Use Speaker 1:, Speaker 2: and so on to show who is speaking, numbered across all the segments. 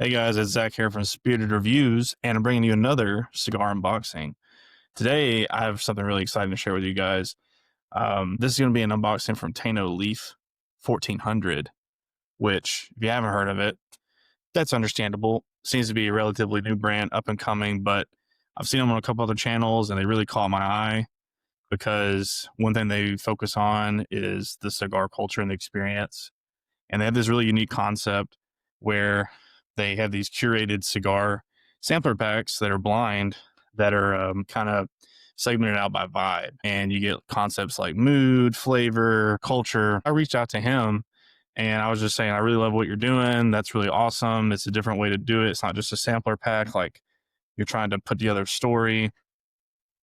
Speaker 1: Hey guys, it's Zach here from Spirited Reviews, and I'm bringing you another cigar unboxing. Today, I have something really exciting to share with you guys. This is going to be an unboxing from Taino Leaf 1400, which, if you haven't heard of it, that's understandable. Seems to be a relatively new brand, up and coming, but I've seen them on a couple other channels, and they really caught my eye because one thing they focus on is the cigar culture and the experience. And they have this really unique concept where they have these curated cigar sampler packs that are blind, that are kind of segmented out by vibe, and you get concepts like mood, flavor, culture. I reached out to him and I was just saying, I really love what you're doing. That's really awesome. It's a different way to do it. It's not just a sampler pack, like you're trying to put together a story.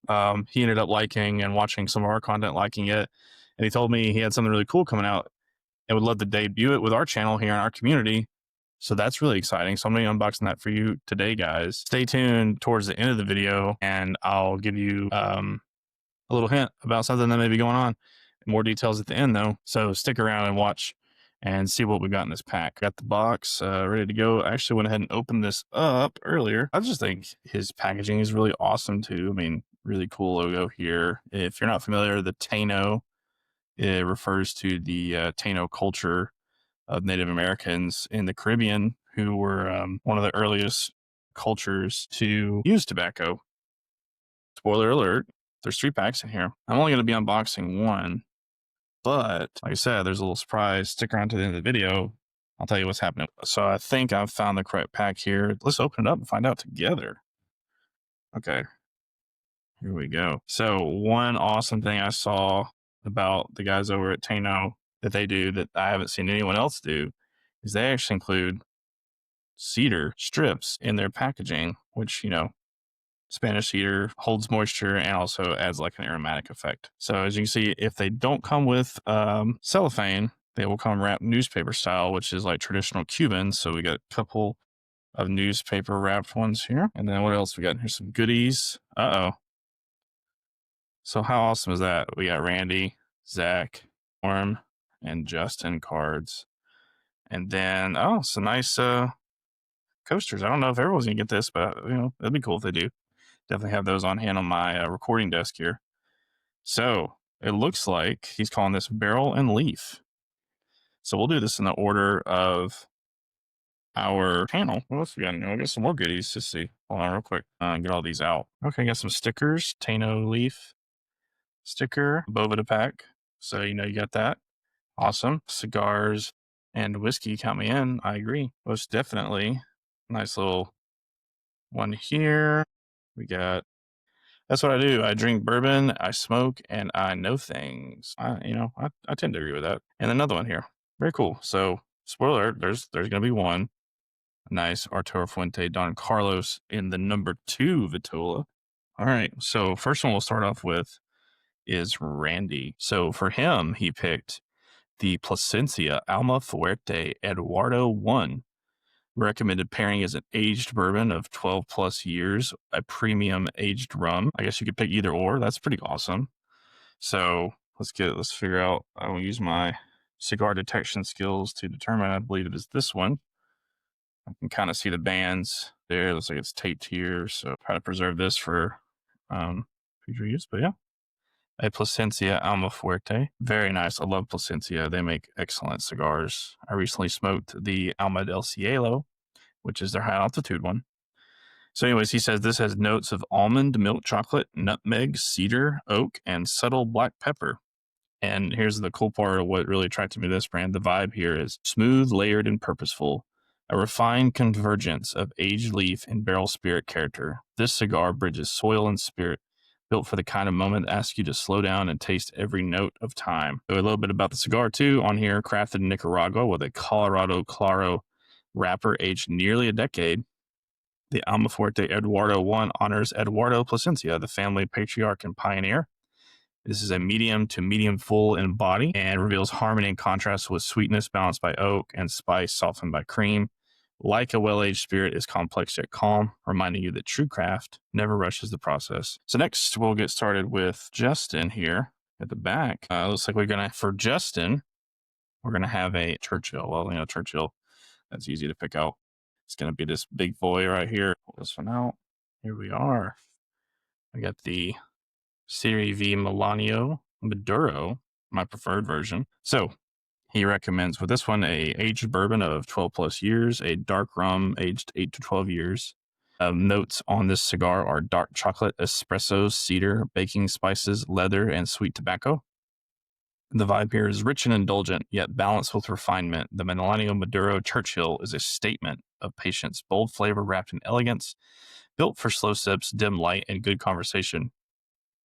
Speaker 1: He ended up liking and watching some of our content, liking it, and he told me he had something really cool coming out and would love to debut it with our channel here in our community. So that's really exciting. So I'm going to be unboxing that for you today, guys. Stay tuned towards the end of the video, and I'll give you a little hint about something that may be going on. More details at the end, though. So stick around and watch and see what we got in this pack. Got the box ready to go. I actually went ahead and opened this up earlier. I just think his packaging is really awesome, too. I mean, really cool logo here. If you're not familiar, the Taino, it refers to the Taino culture of Native Americans in the Caribbean, who were one of the earliest cultures to use tobacco. Spoiler alert, there's 3 packs in here. I'm only going to be unboxing one, but like I said, there's a little surprise. Stick around to the end of the video. I'll tell you what's happening. So I think I've found the correct pack here. Let's open it up and find out together. Okay, here we go. So one awesome thing I saw about the guys over at Taino that they do that I haven't seen anyone else do is they actually include cedar strips in their packaging, which, you know, Spanish cedar holds moisture and also adds like an aromatic effect. So as you can see, if they don't come with cellophane, they will come wrapped newspaper style, which is like traditional Cuban. So we got a couple of newspaper wrapped ones here. And then what else we got? Here's some goodies. So how awesome is that? We got Randy, Zach, Orm, and Justin cards. And then, some nice coasters. I don't know if everyone's gonna get this, but you know, it'd be cool if they do. Definitely have those on hand on my recording desk here. So it looks like he's calling this Barrel and Leaf. So we'll do this in the order of our panel. What else we got? I got some more goodies. Just see. Hold on real quick. Get all these out. Okay, got some stickers. Taino Leaf sticker, Bovita pack. So you know you got that. Awesome. Cigars and whiskey, count me in. I agree. Most definitely. Nice little one here. We got, that's what I do. I drink bourbon, I smoke, and I know things. I tend to agree with that. And another one here. Very cool. So, spoiler alert, there's going to be one. Nice Arturo Fuente Don Carlos in the number 2 Vitola. All right. So, first one we'll start off with is Randy. So, for him, he picked the Plasencia Alma Fuerte Eduardo 1. Recommended pairing is an aged bourbon of 12 plus years, a premium aged rum. I guess you could pick either or. That's pretty awesome. So let's figure out. I will use my cigar detection skills to determine. I believe it is this one. I can kind of see the bands there. Looks like it's taped here. So try to preserve this for future use. But yeah, a Plasencia Alma Fuerte. Very nice. I love Plasencia. They make excellent cigars. I recently smoked the Alma del Cielo, which is their high altitude one. So anyways, he says this has notes of almond, milk chocolate, nutmeg, cedar, oak, and subtle black pepper. And here's the cool part of what really attracted me to this brand. The vibe here is smooth, layered, and purposeful. A refined convergence of aged leaf and barrel spirit character. This cigar bridges soil and spirit, built for the kind of moment that asks you to slow down and taste every note of time. So a little bit about the cigar too on here. Crafted in Nicaragua with a Colorado Claro wrapper aged nearly a decade. The Almafuerte Eduardo 1 honors Eduardo Plasencia, the family patriarch and pioneer. This is a medium to medium full in body and reveals harmony and contrast with sweetness balanced by oak and spice softened by cream. Like a well-aged spirit, is complex yet calm, reminding you that true craft never rushes the process. So next, we'll get started with Justin here at the back. Looks like for Justin, we're going to have a Churchill. Well, you know, Churchill, that's easy to pick out. It's going to be this big boy right here. Pull this one out. Here we are. I got the Serie V Melanio Maduro, my preferred version. So he recommends with this one a aged bourbon of 12 plus years, a dark rum aged 8 to 12 years. Notes on this cigar are dark chocolate, espresso, cedar, baking spices, leather, and sweet tobacco. The vibe here is rich and indulgent, yet balanced with refinement. The Melanio Maduro Churchill is a statement of patience, bold flavor wrapped in elegance, built for slow sips, dim light, and good conversation.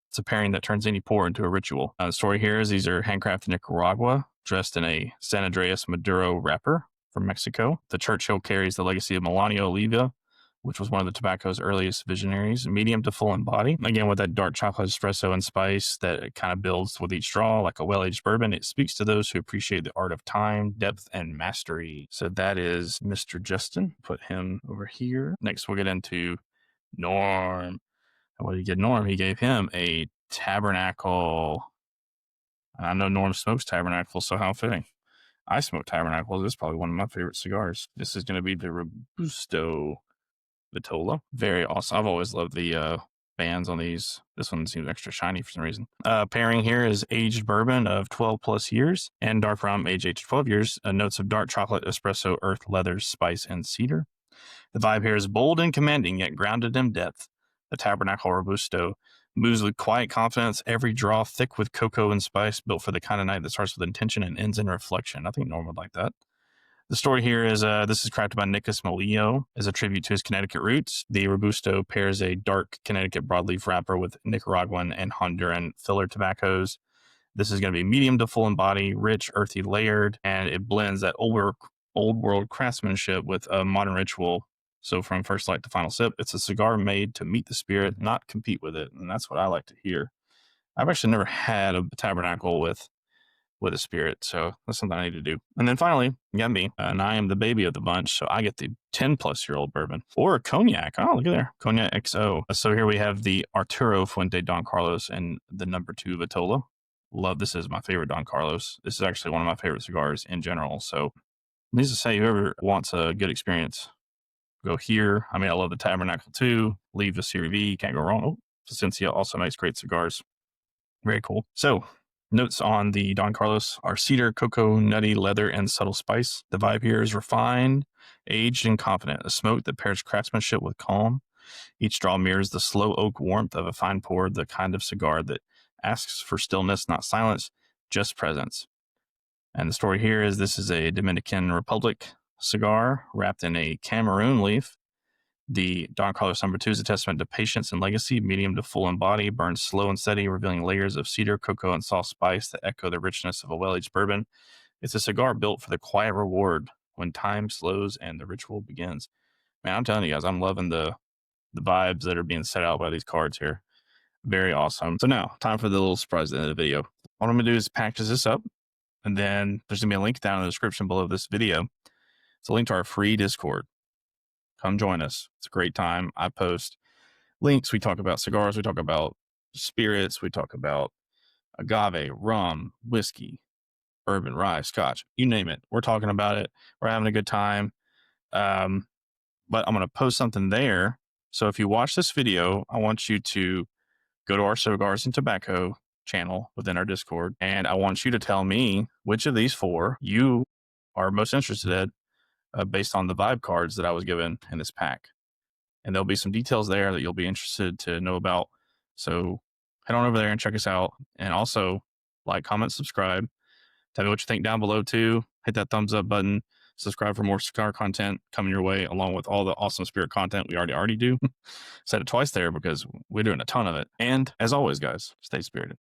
Speaker 1: It's a pairing that turns any pour into a ritual. The story here is these are handcrafted in Nicaragua, dressed in a San Andreas Maduro wrapper from Mexico. The Churchill carries the legacy of Melanio Oliva, which was one of the tobacco's earliest visionaries, medium to full in body. Again, with that dark chocolate espresso and spice that it kind of builds with each draw, like a well-aged bourbon, it speaks to those who appreciate the art of time, depth, and mastery. So that is Mr. Justin. Put him over here. Next, we'll get into Norm. And what did he get Norm? He gave him a Tabernacle. I know Norm smokes Tabernacle, so how fitting. I smoke Tabernacle. This is probably one of my favorite cigars. This is going to be the Robusto Vitola. Very awesome. I've always loved the bands on these. This one seems extra shiny for some reason. Pairing here is aged bourbon of 12 plus years and dark rum aged 8 to 12 years. Notes of dark chocolate, espresso, earth, leather, spice, and cedar. The vibe here is bold and commanding, yet grounded in depth. The Tabernacle Robusto moves with quiet confidence, every draw thick with cocoa and spice, built for the kind of night that starts with intention and ends in reflection. I think Norm would like that. The story here is this is crafted by Nicholas Molillo as a tribute to his Connecticut roots. The Robusto pairs a dark Connecticut broadleaf wrapper with Nicaraguan and Honduran filler tobaccos. This is going to be medium to full in body, rich, earthy, layered, and it blends that old world craftsmanship with a modern ritual. So from first light to final sip, it's a cigar made to meet the spirit, not compete with it. And that's what I like to hear. I've actually never had a Tabernacle with a spirit, so that's something I need to do. And then finally, you got me, and I am the baby of the bunch, so I get the 10-plus-year-old bourbon or a cognac. Oh, look at there, Cognac XO. So here we have the Arturo Fuente Don Carlos and the number 2 Vitola. Love, this is my favorite Don Carlos. This is actually one of my favorite cigars in general. So needs to say, whoever wants a good experience, go here. I mean, I love the Tabernacle too. Leave the Serie V, can't go wrong. Oh, Vicencia also makes great cigars. Very cool. So notes on the Don Carlos are cedar, cocoa, nutty, leather, and subtle spice. The vibe here is refined, aged, and confident. A smoke that pairs craftsmanship with calm. Each draw mirrors the slow oak warmth of a fine pour, the kind of cigar that asks for stillness, not silence, just presence. And the story here is this is a Dominican Republic cigar wrapped in a Cameroon leaf. The Don Carlos number 2 is a testament to patience and legacy, medium to full in body, burns slow and steady, revealing layers of cedar, cocoa, and soft spice that echo the richness of a well-aged bourbon. It's a cigar built for the quiet reward when time slows and the ritual begins. Man, I'm telling you guys, I'm loving the vibes that are being set out by these cards here. Very awesome. So now, time for the little surprise at the end of the video. What I'm going to do is package this up, and then there's going to be a link down in the description below this video. It's a link to our free Discord. Come join us. It's a great time. I post links. We talk about cigars. We talk about spirits. We talk about agave, rum, whiskey, bourbon, rye, scotch, you name it. We're talking about it. We're having a good time. But I'm going to post something there. So if you watch this video, I want you to go to our Cigars and Tobacco channel within our Discord. And I want you to tell me which of these 4 you are most interested in based on the vibe cards that I was given in this pack. And there'll be some details there that you'll be interested to know about. So head on over there and check us out. And also like, comment, subscribe. Tell me what you think down below too. Hit that thumbs up button. Subscribe for more cigar content coming your way, along with all the awesome spirit content we already do. Said it twice there because we're doing a ton of it. And as always, guys, stay spirited.